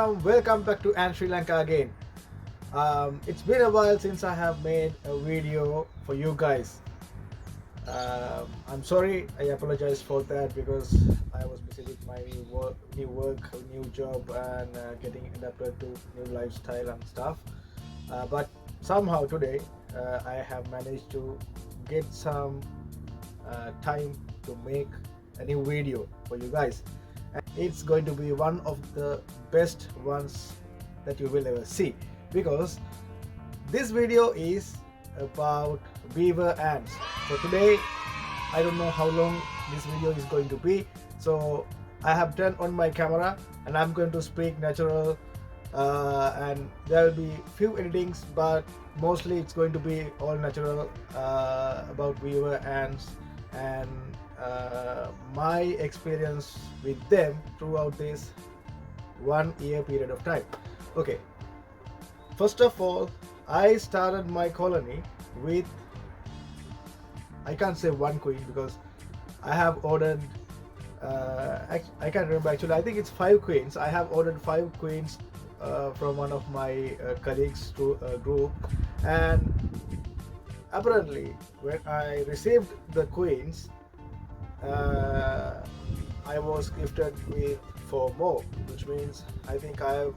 welcome back to Ants-Sri-Lanka again. It's been a while since I have made a video for you guys. I'm sorry, I apologize for that because I was busy with my new work, new job, and getting adapted to new lifestyle and stuff. But somehow today I have managed to get some time to make a new video for you guys. And it's going to be one of the best ones that you will ever see, because this video is about beaver ants. So today I don't know how long this video is going to be, so I have turned on my camera and I'm going to speak natural, and there will be few editings, but mostly it's going to be all natural about beaver ants and my experience with them throughout this 1 year period of time. Okay, first of all, I started my colony with, I can't say one queen because I have ordered I can't remember actually. I think it's 5 queens. I have ordered 5 queens from one of my colleagues to a group, and apparently when I received the queens, I was gifted with 4 more, which means I think I've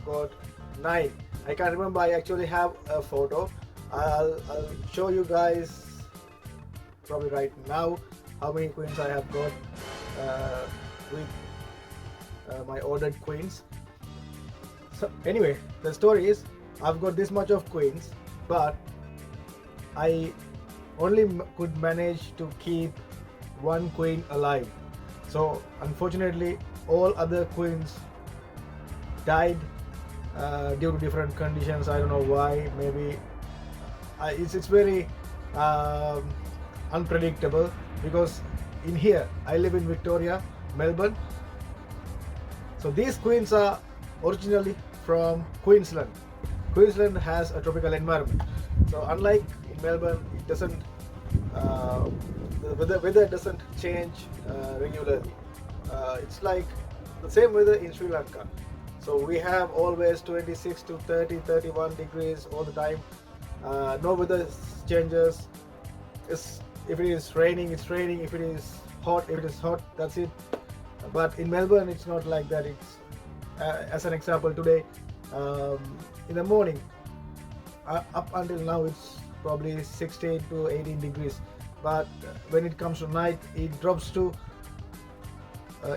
got 9. I can't remember. I actually have a photo. I'll show you guys probably right now how many queens I have got with my ordered queens. So anyway, the story is I've got this much of queens, but I only could manage to keep 1 queen alive. So unfortunately all other queens died due to different conditions. I don't know why. Maybe it's very unpredictable, because in here I live in Victoria, Melbourne. So these queens are originally from Queensland. Queensland has a tropical environment, so unlike in Melbourne, it doesn't the weather doesn't change regularly. It's like the same weather in Sri Lanka. So we have always 26 to 30, 31 degrees all the time. No weather changes. If it is raining, it's raining. If it is hot, that's it. But in Melbourne, it's not like that. It's as an example, today in the morning, up until now, it's probably 16 to 18 degrees. But when it comes to night, it drops to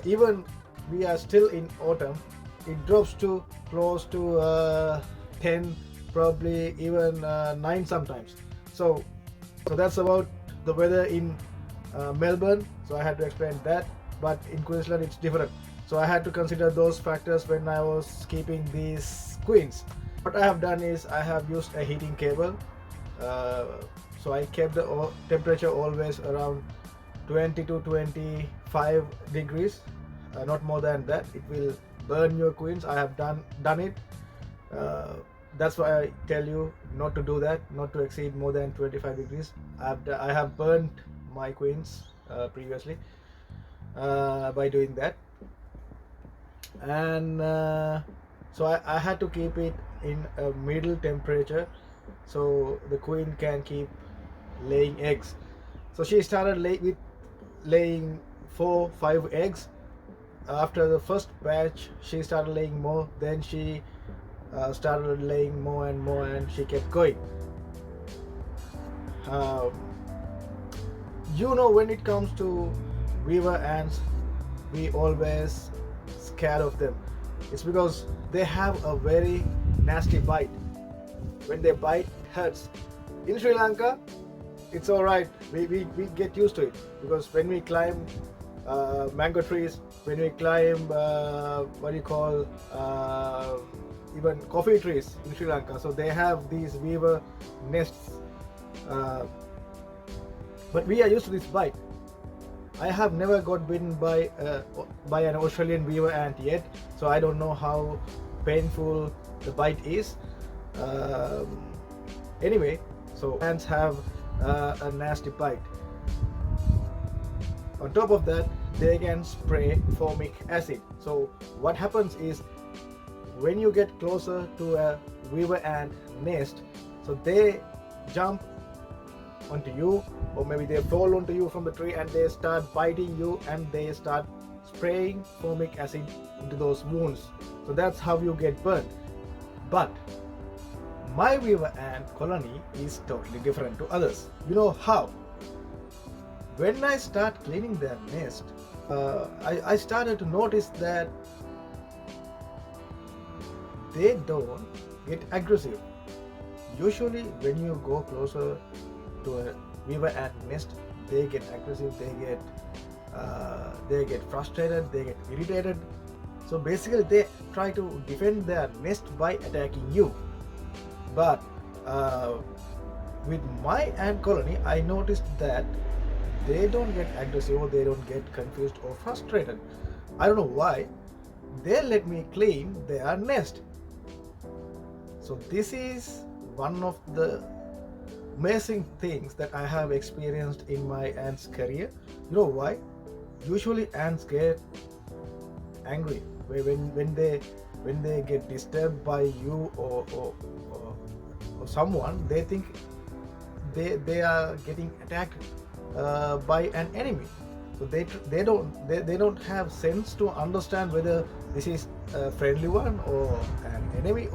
even we are still in autumn, it drops to close to 10, probably even 9 sometimes. So that's about the weather in Melbourne. So I had to explain that. But in Queensland it's different. So I had to consider those factors when I was keeping these queens. What I have done is I have used a heating cable. So I kept the temperature always around 20 to 25 degrees, not more than that. It will burn your queens. I have done it. That's why I tell you not to do that, not to exceed more than 25 degrees. I have burnt my queens previously by doing that, and so I had to keep it in a middle temperature so the queen can keep laying eggs. So she started with laying 4-5 eggs. After the first batch she started laying more, then she started laying more and more, and she kept going. When it comes to beaver ants, we always scared of them. It's because they have a very nasty bite. When they bite, it hurts. In Sri Lanka, it's alright. We get used to it, because when we climb mango trees, when we climb even coffee trees in Sri Lanka, so they have these beaver nests, but we are used to this bite. I have never got bitten by an Australian beaver ant yet, so I don't know how painful the bite is. Anyway, so ants have a nasty bite. On top of that, they can spray formic acid. So what happens is when you get closer to a weaver ant nest, so they jump onto you, or maybe they fall onto you from the tree and they start biting you and they start spraying formic acid into those wounds. So that's how you get burnt. But my weaver ant colony is totally different to others. You know how? When I start cleaning their nest, I started to notice that they don't get aggressive. Usually when you go closer to a weaver ant nest, they get aggressive, they get frustrated, they get irritated. So basically they try to defend their nest by attacking you. But with my ant colony, I noticed that they don't get aggressive, or they don't get confused or frustrated. I don't know why. They let me clean their nest. So this is one of the amazing things that I have experienced in my ants career. You know why? Usually ants get angry when they get disturbed by you or someone. They think they are getting attacked by an enemy. So they don't have sense to understand whether this is a friendly one or an enemy.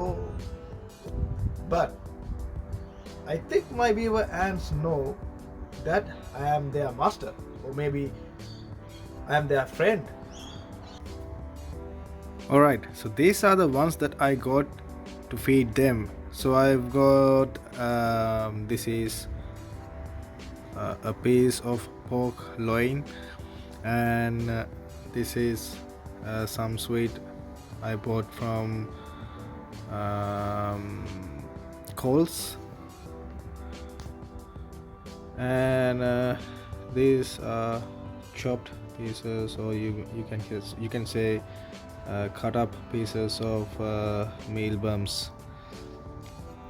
But I think my weaver ants know that I am their master, or maybe I am their friend. Alright, so these are the ones that I got to feed them. So I've got this is a piece of pork loin, and this is some sweet I bought from Coles, and these are chopped pieces, or you can say cut up pieces of meal bums.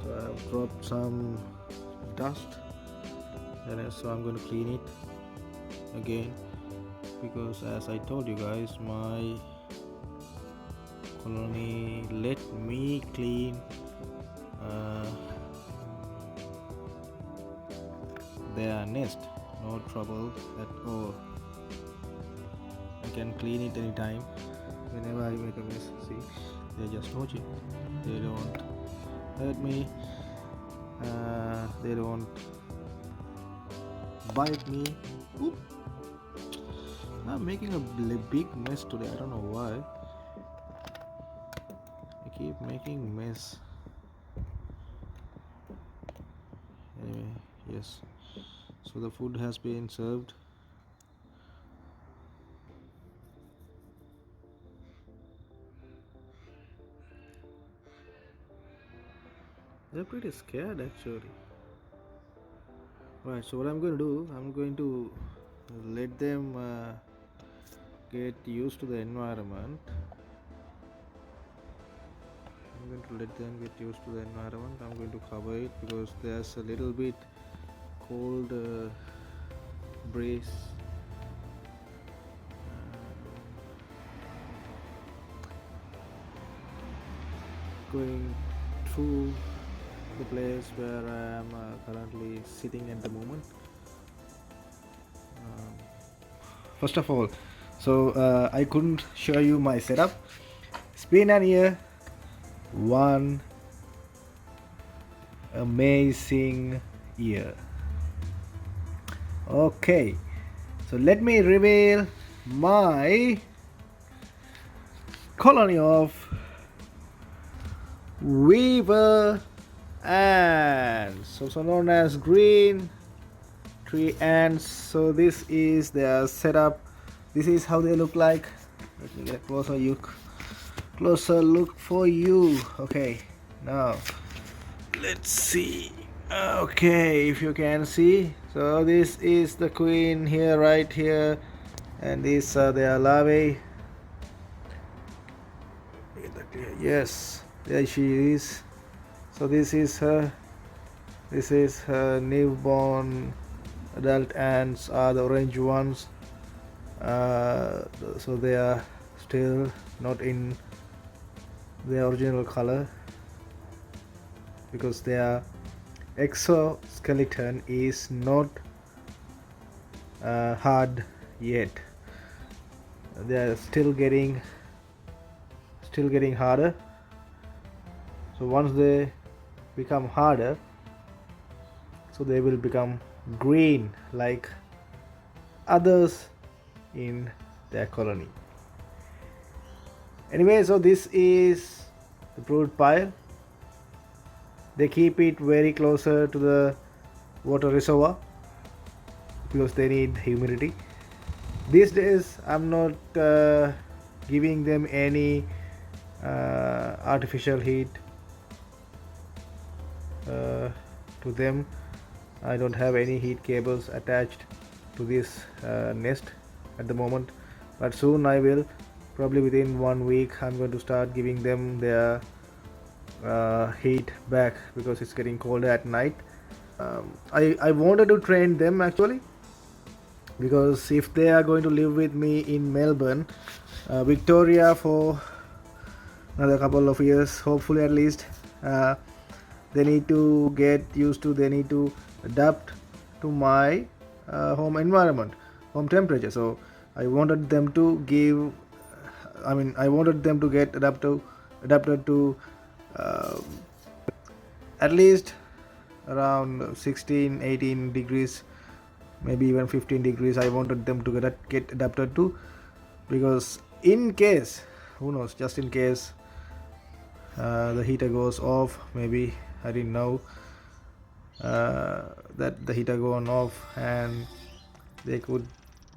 So I've dropped some dust, and so I'm going to clean it again, because as I told you guys, my colony let me clean their nest. No trouble at all. I can clean it anytime whenever I make a mess. See, they're just watching. They don't hurt me, they don't bite me. Oop. I'm making a big mess today. I don't know why. I keep making mess. Anyway, yes. So the food has been served. They're pretty scared actually. Right, so what I'm going to do, I'm going to let them get used to the environment. I'm going to let them get used to the environment. I'm going to cover it because there's a little bit cold breeze going through the place where I am currently sitting at the moment. First of all, so I couldn't show you my setup. It's been an year, one amazing year. Okay, so let me reveal my colony of weaver ants, also known as green tree ants. So this is their setup. This is how they look like. Let me get a closer look for you. Okay, now let's see. Okay, if you can see, so this is the queen here, right here, and these are their larvae. Yes, there she is. So this is her newborn. Adult ants are the orange ones. So they are still not in their original color, because their exoskeleton is not hard yet. They are still getting harder. So once they become harder, so they will become green like others in their colony. Anyway, so this is the brood pile. They keep it very closer to the water reservoir because they need humidity. These days I'm not giving them any artificial heat to them. I don't have any heat cables attached to this nest at the moment, but soon I will. Probably within 1 week I'm going to start giving them their heat back because it's getting colder at night. I wanted to train them actually, because if they are going to live with me in Melbourne, Victoria for another couple of years, hopefully at least, they need to get used to, they need to adapt to my home environment, home temperature. So I wanted them to get adapted to at least around 16-18 degrees, maybe even 15 degrees. I wanted them to get adapted to, because in case, who knows, just in case the heater goes off, maybe, I didn't know that the heater gone off and they could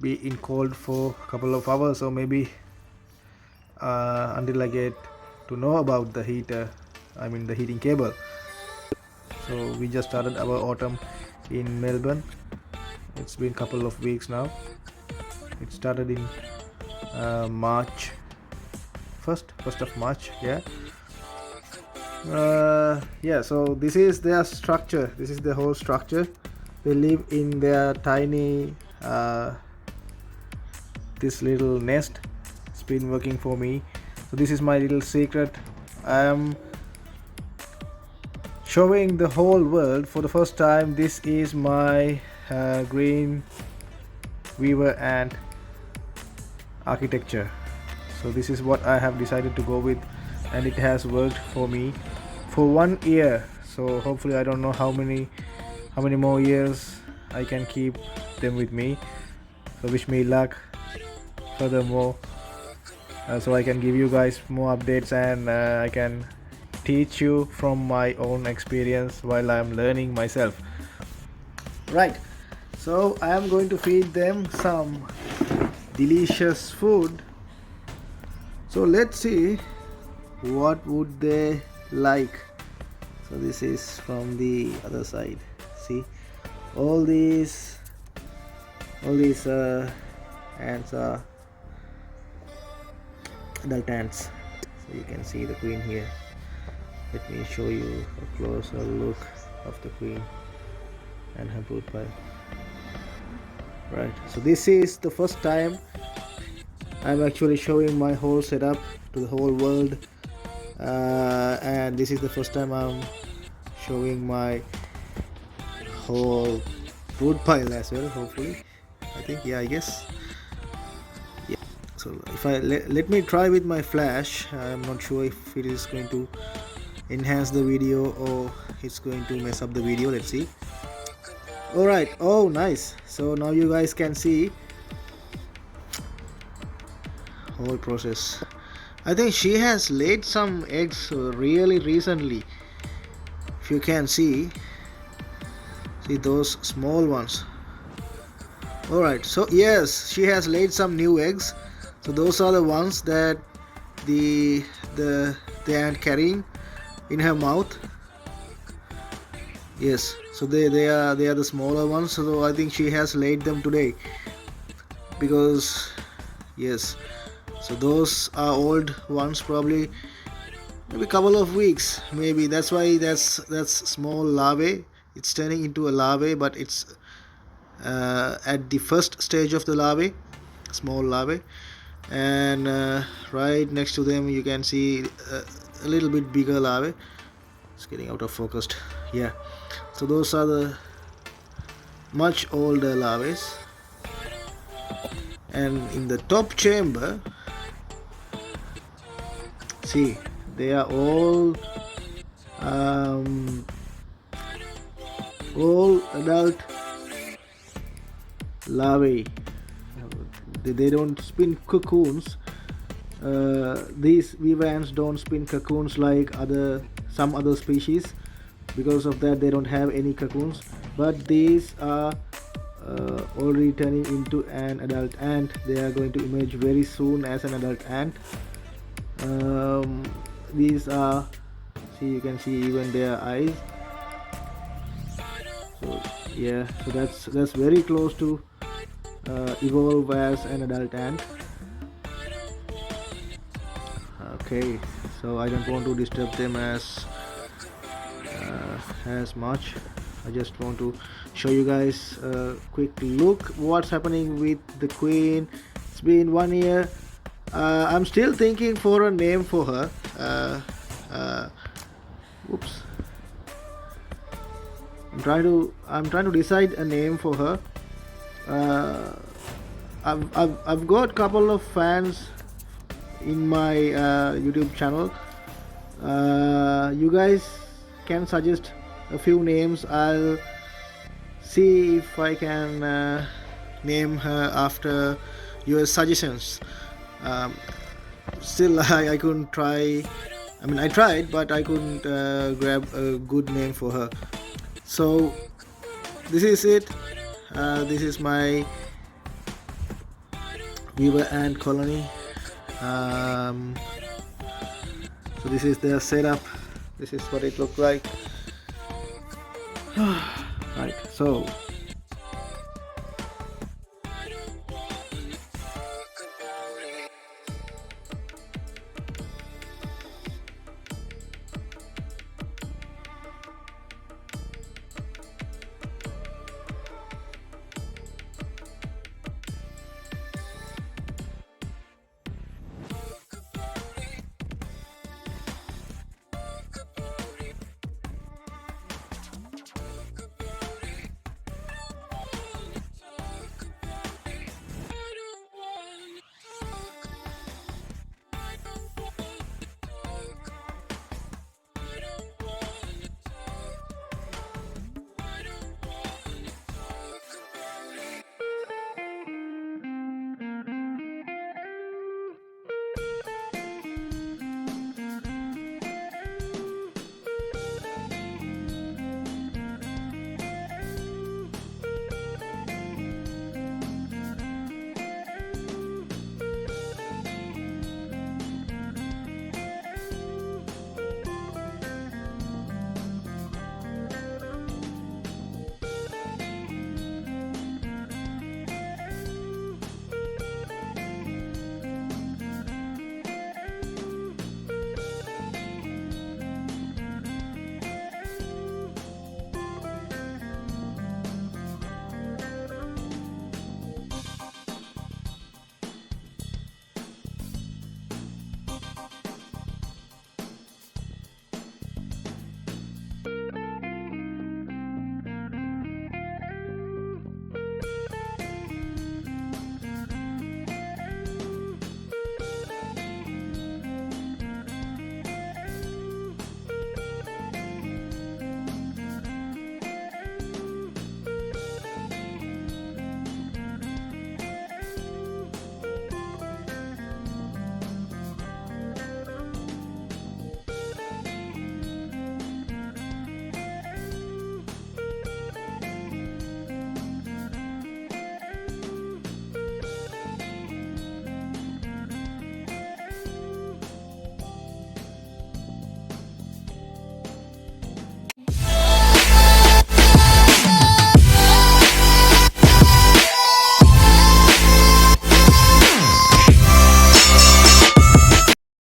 be in cold for a couple of hours, or maybe until I get to know about the heater, the heating cable. So we just started our autumn in Melbourne. It's been a couple of weeks now. It started in March, 1st of March. So this is their structure. This is the whole structure. They live in their tiny this little nest. It's been working for me. So this is my little secret. I am showing the whole world for the first time. This is my green weaver ant architecture. So this is what I have decided to go with, and it has worked for me for 1 year. So hopefully, I don't know how many more years I can keep them with me. So wish me luck furthermore, so I can give you guys more updates, and I can teach you from my own experience while I am learning myself. Right, so I am going to feed them some delicious food. So let's see what would they like. So this is from the other side. See, all these ants are adult ants. So you can see the queen here. Let me show you a closer look of the queen and her brood pile. Right, so this is the first time I'm actually showing my whole setup to the whole world, and this is the first time I'm showing my whole brood pile as well, hopefully. I guess. Yeah. So if I let me try with my flash. I'm not sure if it is going to enhance the video or it's going to mess up the video. Let's see. Alright, oh nice. So now you guys can see whole process. I think she has laid some eggs really recently. If you can see those small ones. Alright, so yes, she has laid some new eggs. So those are the ones that the ant carrying in her mouth. Yes, so they are the smaller ones. So I think she has laid them today, because yes, so those are old ones, probably maybe a couple of weeks, maybe. That's why that's small larvae. It's turning into a larvae, but it's at the first stage of the larvae, small larvae. And right next to them you can see a little bit bigger larvae. It's getting out of focus. Yeah, so those are the much older larvae. And in the top chamber, see, they are all adult larvae. They don't spin cocoons. These weaver ants don't spin cocoons like some other species. Because of that, they don't have any cocoons. But these are already turning into an adult ant. They are going to emerge very soon as an adult ant. These are, see, you can see even their eyes. So yeah, so that's very close to evolve as an adult ant. Okay, so I don't want to disturb them as much. I just want to show you guys a quick look what's happening with the queen. It's been 1 year. I'm still thinking for a name for her. Whoops. I'm trying to decide a name for her. I've got a couple of fans in my YouTube channel. You guys can suggest a few names. I'll see if I can name her after your suggestions. Still, I couldn't try. I mean, I tried, but I couldn't grab a good name for her. So this is it. This is my weaver ant colony. So this is their setup. This is what it looked like. Right, so